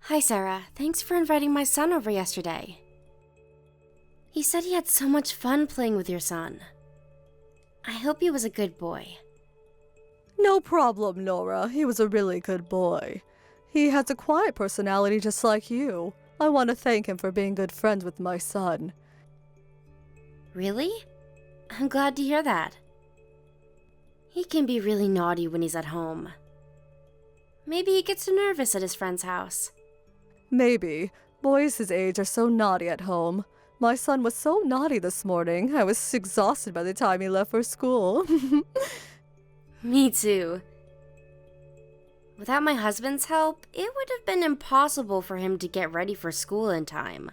Hi, Sarah. Thanks for inviting my son over yesterday. He said he had so much fun playing with your son. I hope he was a good boy. No problem, Nora. He was a really good boy. He has a quiet personality just like you. I want to thank him for being good friends with my son. Really? I'm glad to hear that. He can be really naughty when he's at home. Maybe he gets nervous at his friend's house. Maybe. Boys his age are so naughty at home. My son was so naughty this morning. I was exhausted by the time he left for school. Me too. Without my husband's help, it would have been impossible for him to get ready for school in time.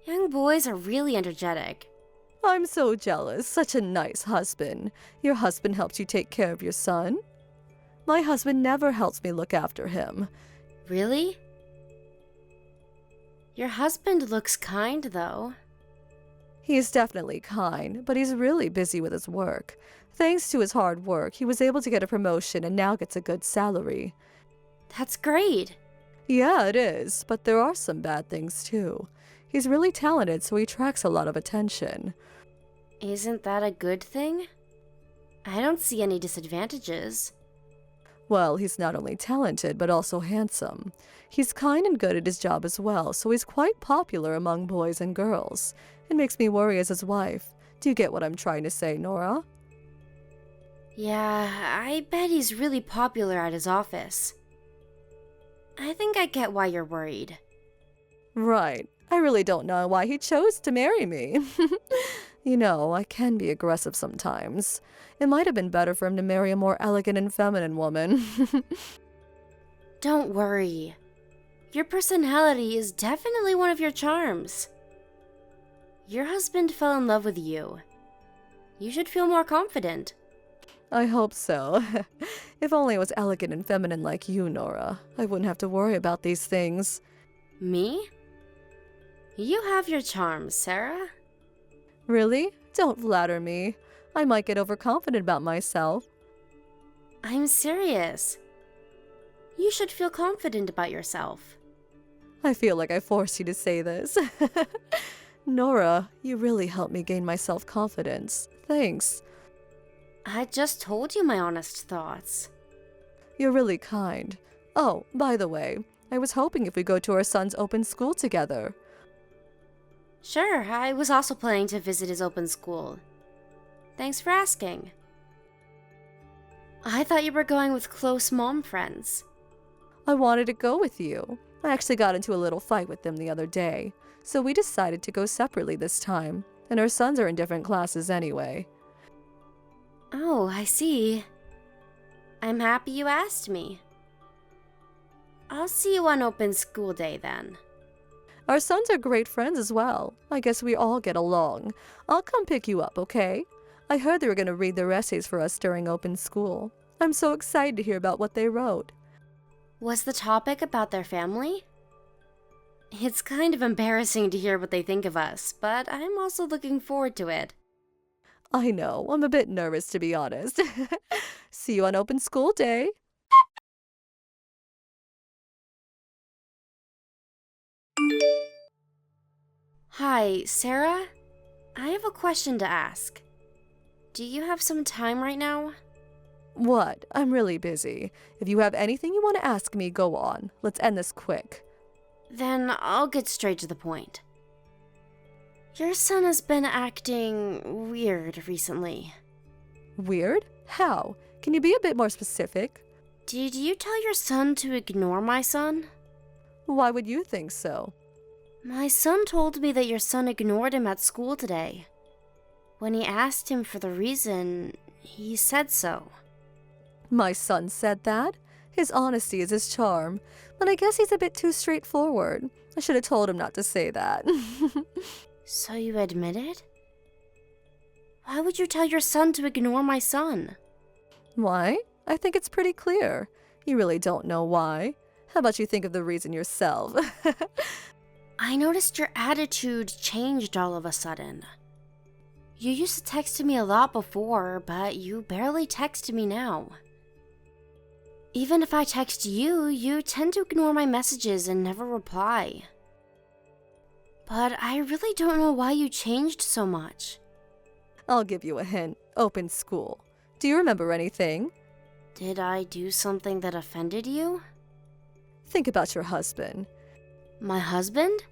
Young boys are really energetic. I'm so jealous. Such a nice husband. Your husband helps you take care of your son? My husband never helps me look after him. Really? Your husband looks kind, though. He's definitely kind, but he's really busy with his work. Thanks to his hard work, he was able to get a promotion and now gets a good salary. That's great. Yeah, it is, but there are some bad things too. He's really talented, so he attracts a lot of attention. Isn't that a good thing? I don't see any disadvantages. Well, he's not only talented, but also handsome. He's kind and good at his job as well, so he's quite popular among boys and girls. It makes me worry as his wife. Do you get what I'm trying to say, Nora? Yeah, I bet he's really popular at his office. I think I get why you're worried. Right. I really don't know why he chose to marry me. You know, I can be aggressive sometimes. It might have been better for him to marry a more elegant and feminine woman. Don't worry. Your personality is definitely one of your charms. Your husband fell in love with you. You should feel more confident. I hope so. If only I was elegant and feminine like you, Nora. I wouldn't have to worry about these things. Me? You have your charms, Sarah. Really? Don't flatter me. I might get overconfident about myself. I'm serious. You should feel confident about yourself. I feel like I forced you to say this. Nora, you really helped me gain my self-confidence. Thanks. I just told you my honest thoughts. You're really kind. Oh, by the way, I was hoping if we go to our son's open school together. Sure, I was also planning to visit his open school. Thanks for asking. I thought you were going with close mom friends. I wanted to go with you. I actually got into a little fight with them the other day, so we decided to go separately this time, and our sons are in different classes anyway. Oh, I see. I'm happy you asked me. I'll see you on open school day then. Our sons are great friends as well. I guess we all get along. I'll come pick you up, okay? I heard they were going to read their essays for us during open school. I'm so excited to hear about what they wrote. Was the topic about their family? It's kind of embarrassing to hear what they think of us, but I'm also looking forward to it. I know, I'm a bit nervous to be honest. See you on open school day. Hi, Sarah? I have a question to ask. Do you have some time right now? What? I'm really busy. If you have anything you want to ask me, go on. Let's end this quick. Then I'll get straight to the point. Your son has been acting weird recently. Weird? How? Can you be a bit more specific? Did you tell your son to ignore my son? Why would you think so? My son told me that your son ignored him at school today. When he asked him for the reason, he said so. My son said that? His honesty is his charm, but I guess he's a bit too straightforward. I should have told him not to say that. So you admit it? Why would you tell your son to ignore my son? Why? I think it's pretty clear. You really don't know why. How about you think of the reason yourself? I noticed your attitude changed all of a sudden. You used to text me a lot before, but you barely text me now. Even if I text you, you tend to ignore my messages and never reply. But I really don't know why you changed so much. I'll give you a hint. Open school. Do you remember anything? Did I do something that offended you? Think about your husband. My husband?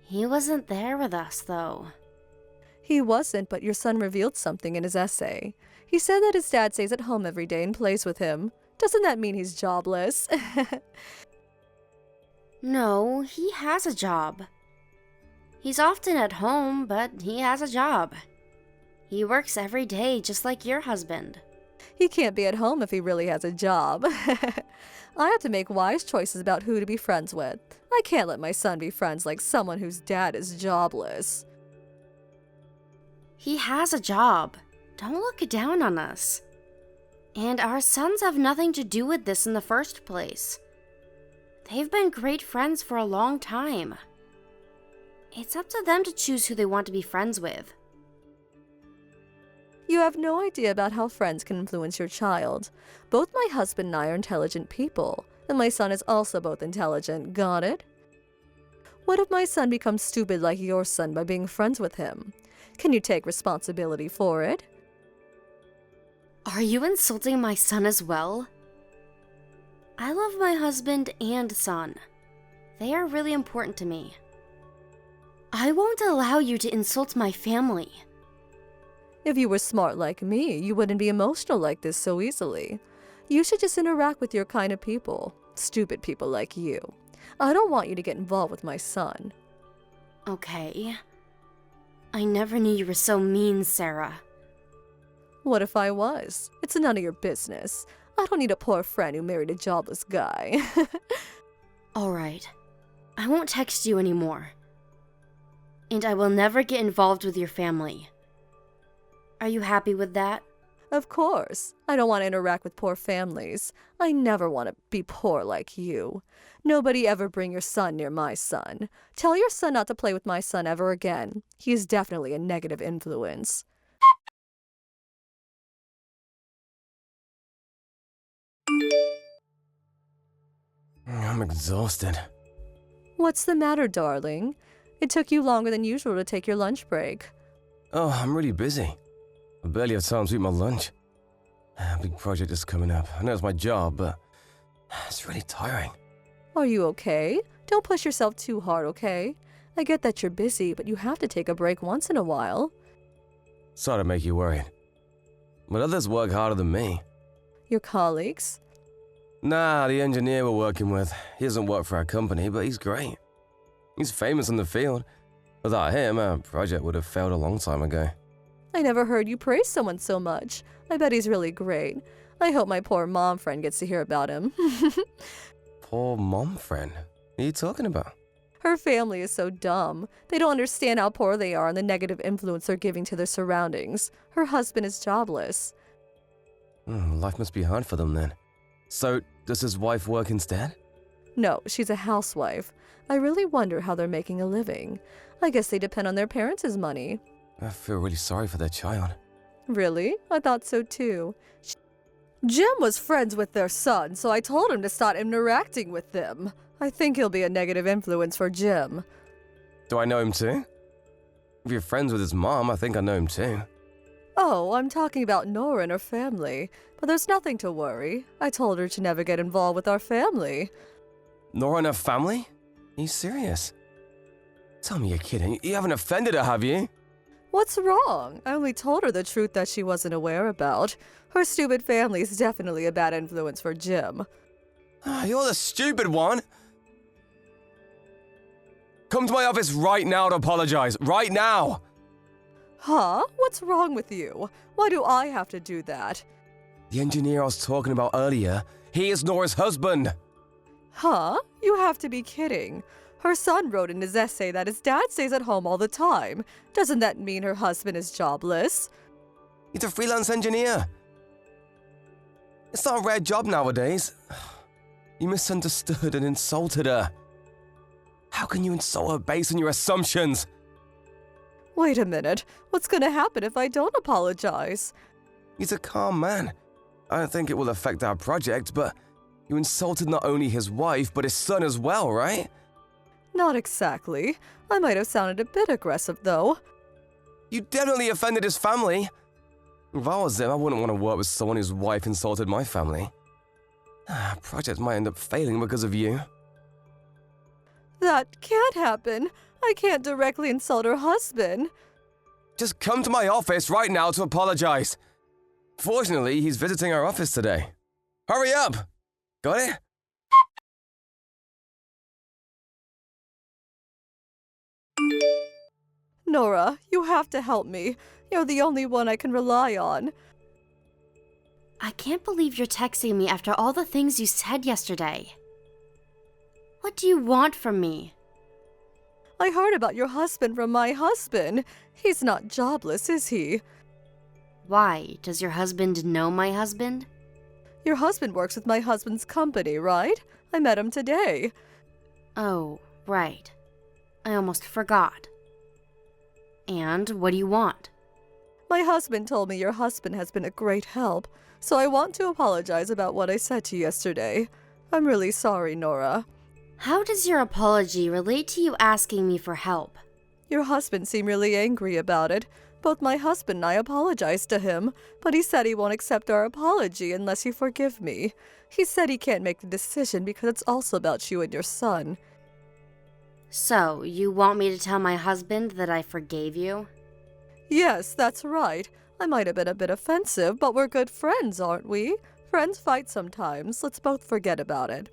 He wasn't there with us, though. He wasn't, but your son revealed something in his essay. He said that his dad stays at home every day and plays with him. Doesn't that mean he's jobless? No, he has a job. He's often at home, but he has a job. He works every day just like your husband. He can't be at home if he really has a job. I have to make wise choices about who to be friends with. I can't let my son be friends like someone whose dad is jobless. He has a job. Don't look down on us. And our sons have nothing to do with this in the first place. They've been great friends for a long time. It's up to them to choose who they want to be friends with. You have no idea about how friends can influence your child. Both my husband and I are intelligent people, and my son is also both intelligent, got it? What if my son becomes stupid like your son by being friends with him? Can you take responsibility for it? Are you insulting my son as well? I love my husband and son. They are really important to me. I won't allow you to insult my family. If you were smart like me, you wouldn't be emotional like this so easily. You should just interact with your kind of people. Stupid people like you. I don't want you to get involved with my son. Okay. I never knew you were so mean, Sarah. What if I was? It's none of your business. I don't need a poor friend who married a jobless guy. Alright. I won't text you anymore. And I will never get involved with your family. Are you happy with that? Of course. I don't want to interact with poor families. I never want to be poor like you. Nobody ever bring your son near my son. Tell your son not to play with my son ever again. He is definitely a negative influence. I'm exhausted. What's the matter, darling? It took you longer than usual to take your lunch break. Oh, I'm really busy. I barely have time to eat my lunch. A big project is coming up. I know it's my job, but it's really tiring. Are you okay? Don't push yourself too hard, okay? I get that you're busy, but you have to take a break once in a while. Sorry to make you worried. But others work harder than me. Your colleagues? Nah, the engineer we're working with. He doesn't work for our company, but he's great. He's famous in the field. Without him, our project would have failed a long time ago. I never heard you praise someone so much. I bet he's really great. I hope my poor mom friend gets to hear about him. Poor mom friend. What are you talking about? Her family is so dumb. They don't understand how poor they are and the negative influence they're giving to their surroundings. Her husband is jobless. Life must be hard for them then. So, does his wife work instead? No, she's a housewife. I really wonder how they're making a living. I guess they depend on their parents' money. I feel really sorry for their child. Really? I thought so too. Jim was friends with their son, so I told him to start interacting with them. I think he'll be a negative influence for Jim. Do I know him too? If you're friends with his mom, I think I know him too. Oh, I'm talking about Nora and her family. But there's nothing to worry. I told her to never get involved with our family. Nora and her family? Are you serious? Tell me you're kidding. You haven't offended her, have you? What's wrong? I only told her the truth that she wasn't aware about. Her stupid family is definitely a bad influence for Jim. You're the stupid one. Come to my office right now to apologize. Right now! Huh? What's wrong with you? Why do I have to do that? The engineer I was talking about earlier, he is Nora's husband. Huh? You have to be kidding. Her son wrote in his essay that his dad stays at home all the time. Doesn't that mean her husband is jobless? He's a freelance engineer. It's not a rare job nowadays. You misunderstood and insulted her. How can you insult her based on your assumptions? Wait a minute. What's gonna happen if I don't apologize? He's a calm man. I don't think it will affect our project, but you insulted not only his wife, but his son as well, right? Not exactly. I might have sounded a bit aggressive, though. You definitely offended his family. If I was him, I wouldn't want to work with someone whose wife insulted my family. Project might end up failing because of you. That can't happen. I can't directly insult her husband. Just come to my office right now to apologize. Fortunately, he's visiting our office today. Hurry up! Got it? Nora, you have to help me. You're the only one I can rely on. I can't believe you're texting me after all the things you said yesterday. What do you want from me? I heard about your husband from my husband. He's not jobless, is he? Why? Does your husband know my husband? Your husband works with my husband's company, right? I met him today. Oh, right. I almost forgot. And what do you want? My husband told me your husband has been a great help, so I want to apologize about what I said to you yesterday. I'm really sorry, Nora. How does your apology relate to you asking me for help? Your husband seemed really angry about it. Both my husband and I apologized to him, but he said he won't accept our apology unless you forgive me. He said he can't make the decision because it's also about you and your son. So, you want me to tell my husband that I forgave you? Yes, that's right. I might have been a bit offensive, but we're good friends, aren't we? Friends fight sometimes. Let's both forget about it.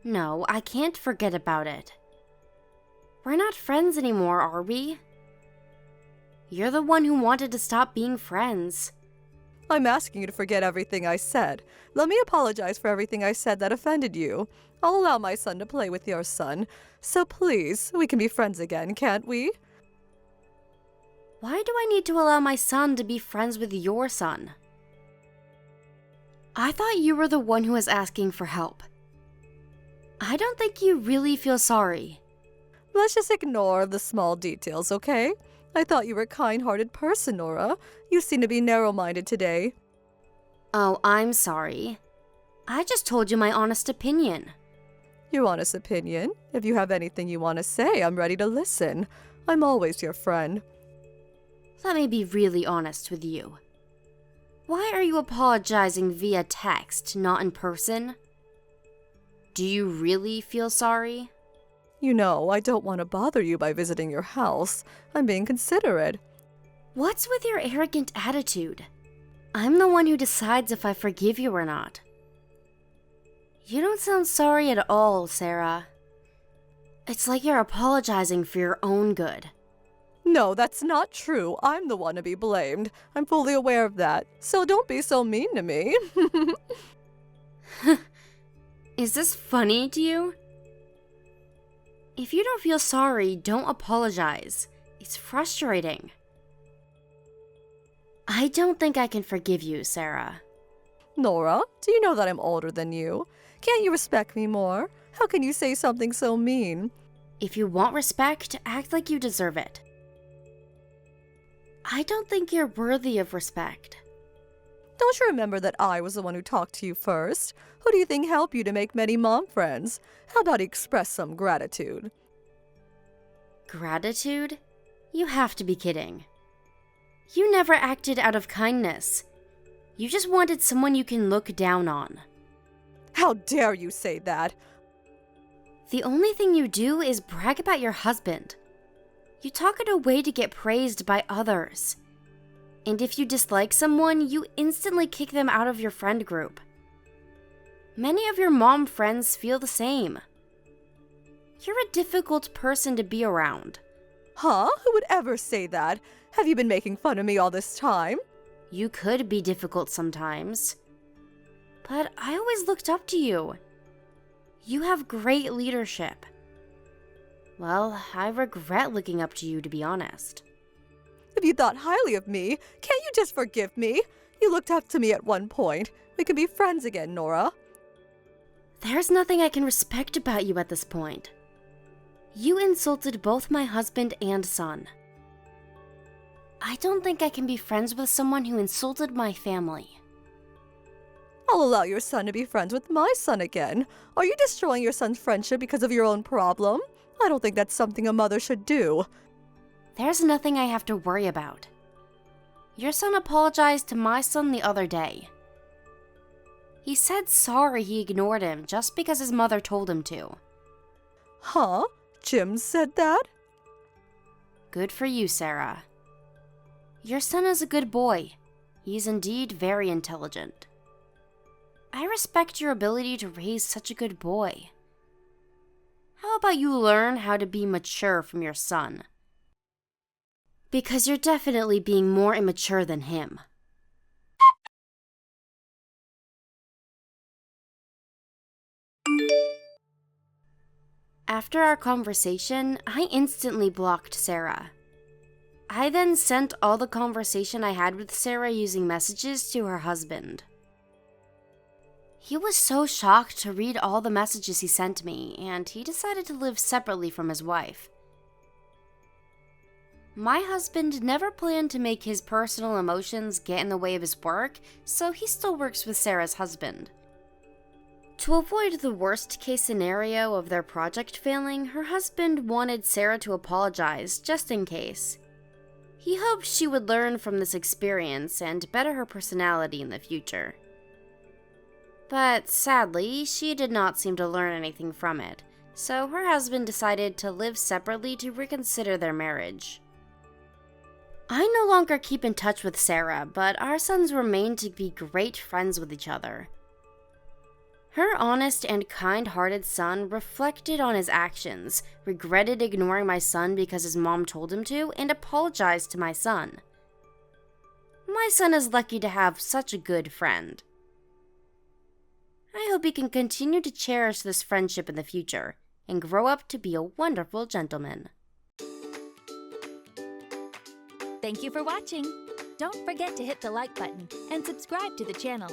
No, I can't forget about it. We're not friends anymore, are we? You're the one who wanted to stop being friends. I'm asking you to forget everything I said. Let me apologize for everything I said that offended you. I'll allow my son to play with your son. So please, we can be friends again, can't we? Why do I need to allow my son to be friends with your son? I thought you were the one who was asking for help. I don't think you really feel sorry. Let's just ignore the small details, okay? I thought you were a kind-hearted person, Nora. You seem to be narrow-minded today. Oh, I'm sorry. I just told you my honest opinion. Your honest opinion? If you have anything you want to say, I'm ready to listen. I'm always your friend. Let me be really honest with you. Why are you apologizing via text, not in person? Do you really feel sorry? You know, I don't want to bother you by visiting your house. I'm being considerate. What's with your arrogant attitude? I'm the one who decides if I forgive you or not. You don't sound sorry at all, Sarah. It's like you're apologizing for your own good. No, that's not true. I'm the one to be blamed. I'm fully aware of that. So don't be so mean to me. Is this funny to you? If you don't feel sorry, don't apologize. It's frustrating. I don't think I can forgive you, Sarah. Nora, do you know that I'm older than you? Can't you respect me more? How can you say something so mean? If you want respect, act like you deserve it. I don't think you're worthy of respect. Don't you remember that I was the one who talked to you first? Who do you think helped you to make many mom friends? How about you express some gratitude? Gratitude? You have to be kidding. You never acted out of kindness. You just wanted someone you can look down on. How dare you say that? The only thing you do is brag about your husband. You talk it away to get praised by others. And if you dislike someone, you instantly kick them out of your friend group. Many of your mom friends feel the same. You're a difficult person to be around. Huh? Who would ever say that? Have you been making fun of me all this time? You could be difficult sometimes. But I always looked up to you. You have great leadership. Well, I regret looking up to you, to be honest. If you thought highly of me, can't you just forgive me? You looked up to me at one point. We can be friends again, Nora. There's nothing I can respect about you at this point. You insulted both my husband and son. I don't think I can be friends with someone who insulted my family. I'll allow your son to be friends with my son again. Are you destroying your son's friendship because of your own problem? I don't think that's something a mother should do. There's nothing I have to worry about. Your son apologized to my son the other day. He said sorry he ignored him just because his mother told him to. Huh? Jim said that? Good for you, Sarah. Your son is a good boy. He's indeed very intelligent. I respect your ability to raise such a good boy. How about you learn how to be mature from your son? Because you're definitely being more immature than him. After our conversation, I instantly blocked Sarah. I then sent all the conversation I had with Sarah using messages to her husband. He was so shocked to read all the messages he sent me, and he decided to live separately from his wife. My husband never planned to make his personal emotions get in the way of his work, so he still works with Sarah's husband. To avoid the worst-case scenario of their project failing, her husband wanted Sarah to apologize, just in case. He hoped she would learn from this experience and better her personality in the future. But sadly, she did not seem to learn anything from it, so her husband decided to live separately to reconsider their marriage. I no longer keep in touch with Sarah, but our sons remain to be great friends with each other. Her honest and kind-hearted son reflected on his actions, regretted ignoring my son because his mom told him to, and apologized to my son. My son is lucky to have such a good friend. I hope he can continue to cherish this friendship in the future, and grow up to be a wonderful gentleman. Thank you for watching. Don't forget to hit the like button and subscribe to the channel.